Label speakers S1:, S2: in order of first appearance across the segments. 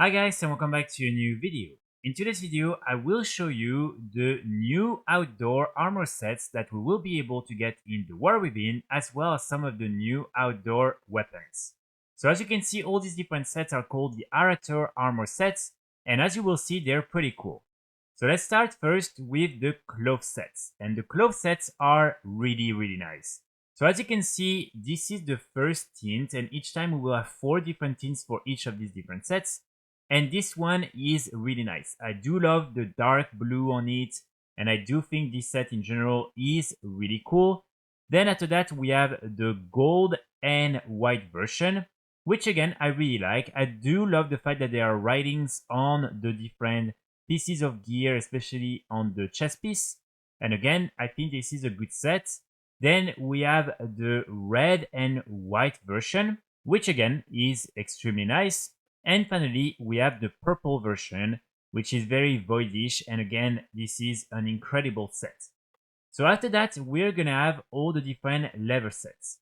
S1: Hi guys and welcome back to a new video. In today's video, I will show you the new outdoor armor sets that we will be able to get in the War Within, as well as some of the new outdoor weapons. So as you can see, all these different sets are called the Arathor armor sets, and as you will see, they're pretty cool. So let's start first with the clove sets, and the clove sets are really nice. So as you can see, this is the first tint, and each time we will have 4 different tints for each of these different sets. And this one is really nice. I do love the dark blue on it, and I do think this set in general is really cool. Then after that, we have the gold and white version, which again, I really like. I do love the fact that there are writings on the different pieces of gear, especially on the chest piece. And again, I think this is a good set. Then we have the red and white version, which again is extremely nice. And finally, we have the purple version, which is very voidish, and again, this is an incredible set. So after that, we're gonna have all the different lever sets.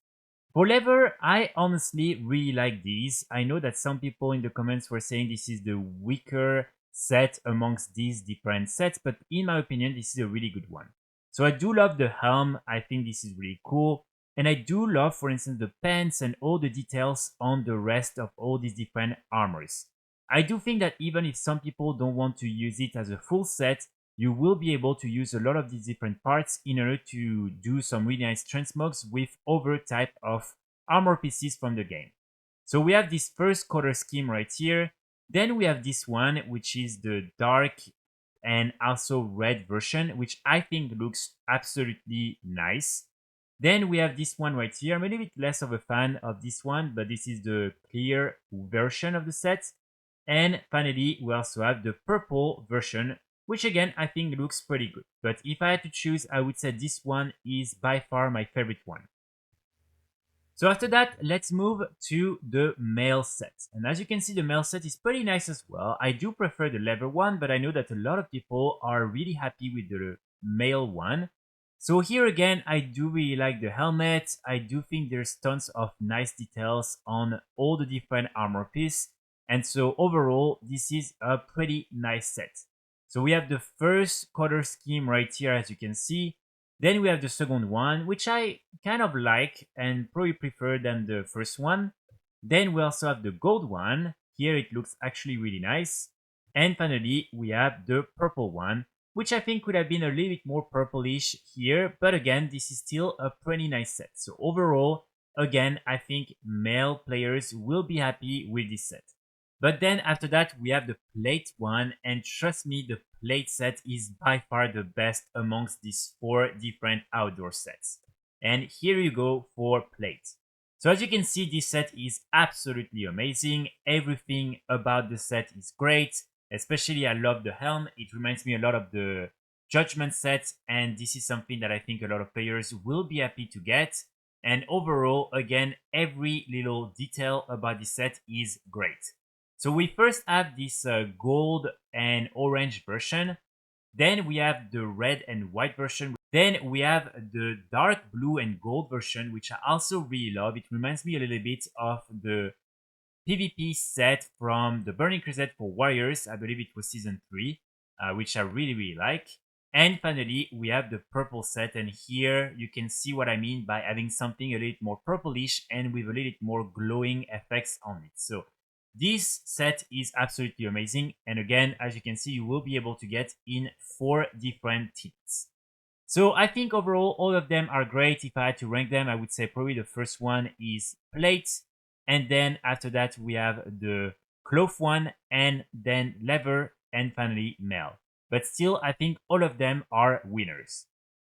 S1: For lever, I honestly really like these. I know that some people in the comments were saying this is the weaker set amongst these different sets, but in my opinion, this is a really good one. So I do love the helm, I think this is really cool. And I do love, for instance, the pants and all the details on the rest of all these different armors. I do think that even if some people don't want to use it as a full set, you will be able to use a lot of these different parts in order to do some really nice transmogs with other type of armor pieces from the game. So we have this first color scheme right here. Then we have this one, which is the dark and also red version, which I think looks absolutely nice. Then we have this one right here. I'm a little bit less of a fan of this one, but this is the clear version of the set. And finally, we also have the purple version, which again, I think looks pretty good. But if I had to choose, I would say this one is by far my favorite one. So after that, let's move to the mail set. And as you can see, the mail set is pretty nice as well. I do prefer the leather one, but I know that a lot of people are really happy with the mail one. So here again, I do really like the helmet. I do think there's tons of nice details on all the different armor piece. And so overall, this is a pretty nice set. So we have the first color scheme right here, as you can see. Then we have the second one, which I kind of like and probably prefer than the first one. Then we also have the gold one. Here it looks actually really nice. And finally, we have the purple one, which I think could have been a little bit more purplish here. But again, this is still a pretty nice set. So overall, again, I think male players will be happy with this set. But then after that, we have the plate one, and trust me, the plate set is by far the best amongst these 4 different outdoor sets. And here you go for plate. So as you can see, this set is absolutely amazing. Everything about the set is great. Especially, I love the helm. It reminds me a lot of the Judgment set, and this is something that I think a lot of players will be happy to get. And overall, again, every little detail about this set is great. So we first have this gold and orange version. Then we have the red and white version. Then we have the dark blue and gold version, which I also really love. It reminds me a little bit of the PvP set from the Burning Crusade for Warriors. I believe it was season 3, which I really like. And finally, we have the purple set, and here you can see what I mean by having something a little bit more purplish and with a little bit more glowing effects on it. So this set is absolutely amazing, and again, as you can see, you will be able to get in 4 different tints. So I think overall all of them are great. If I had to rank them, I would say probably the first one is plate, and then after that we have the cloth one, and then leather, and finally mail. But still, I think all of them are winners.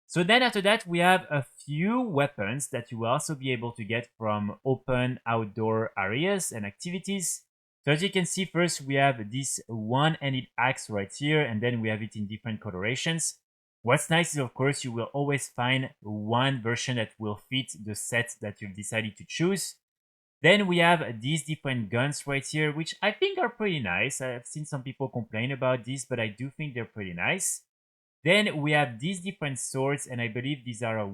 S1: So then after that, we have a few weapons that you will also be able to get from open outdoor areas and activities. So as you can see, first we have this one-handed axe right here, and then we have it in different colorations. What's nice is, of course, you will always find one version that will fit the set that you've decided to choose. Then we have these different guns right here, which I think are pretty nice. I've seen some people complain about this, but I do think they're pretty nice. Then we have these different swords, and I believe these are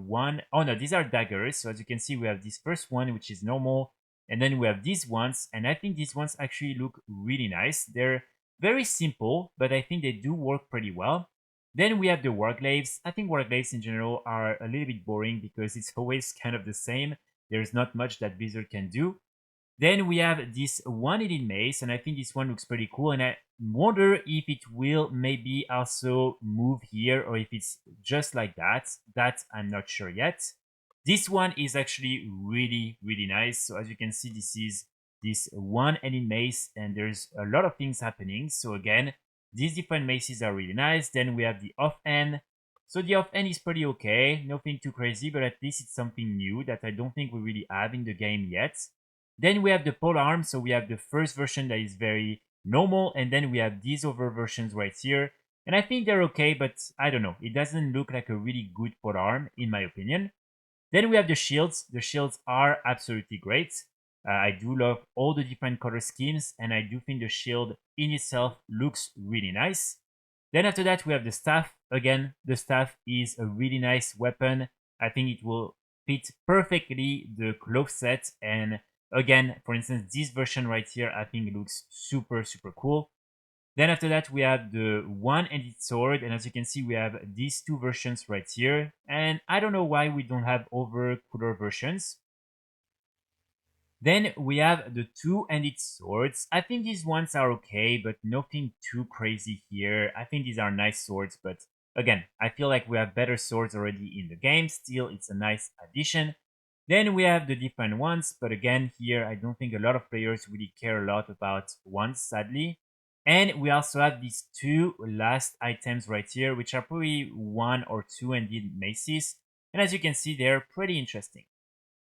S1: these are daggers. So as you can see, we have this first one, which is normal. And then we have these ones, and I think these ones actually look really nice. They're very simple, but I think they do work pretty well. Then we have the warglaives. I think warglaives in general are a little bit boring because it's always kind of the same. There's not much that Blizzard can do. Then we have this one-handed mace, and I think this one looks pretty cool. And I wonder if it will maybe also move here or if it's just like that. That I'm not sure yet. This one is actually really, really nice. So as you can see, this is this one-handed mace, and there's a lot of things happening. So again, these different maces are really nice. Then we have the offhand. So the offhand is pretty okay, nothing too crazy, but at least it's something new that I don't think we really have in the game yet. Then we have the pole arm. So we have the first version that is very normal, and then we have these other versions right here. And I think they're okay, but I don't know. It doesn't look like a really good pole arm, in my opinion. Then we have the shields. The shields are absolutely great. I do love all the different color schemes, and I do think the shield in itself looks really nice. Then after that, we have the staff. Again, the staff is a really nice weapon. I think it will fit perfectly the cloth set. And again, for instance, this version right here, I think it looks super, super cool. Then after that, we have the one-handed sword. And as you can see, we have these two versions right here. And I don't know why we don't have other cooler versions. Then we have the two-handed swords. I think these ones are okay, but nothing too crazy here. I think these are nice swords, but again, I feel like we have better swords already in the game. Still, it's a nice addition. Then we have the different ones, but again, here I don't think a lot of players really care a lot about ones, sadly. And we also have these two last items right here, which are probably one or two-handed maces. And as you can see, they're pretty interesting.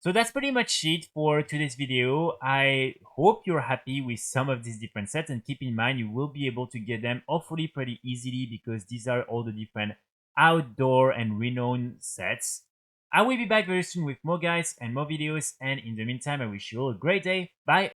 S1: So that's pretty much it for today's video. I hope you're happy with some of these different sets, and keep in mind you will be able to get them hopefully pretty easily because these are all the different outdoor and renowned sets. I will be back very soon with more guys and more videos, and in the meantime I wish you all a great day. Bye!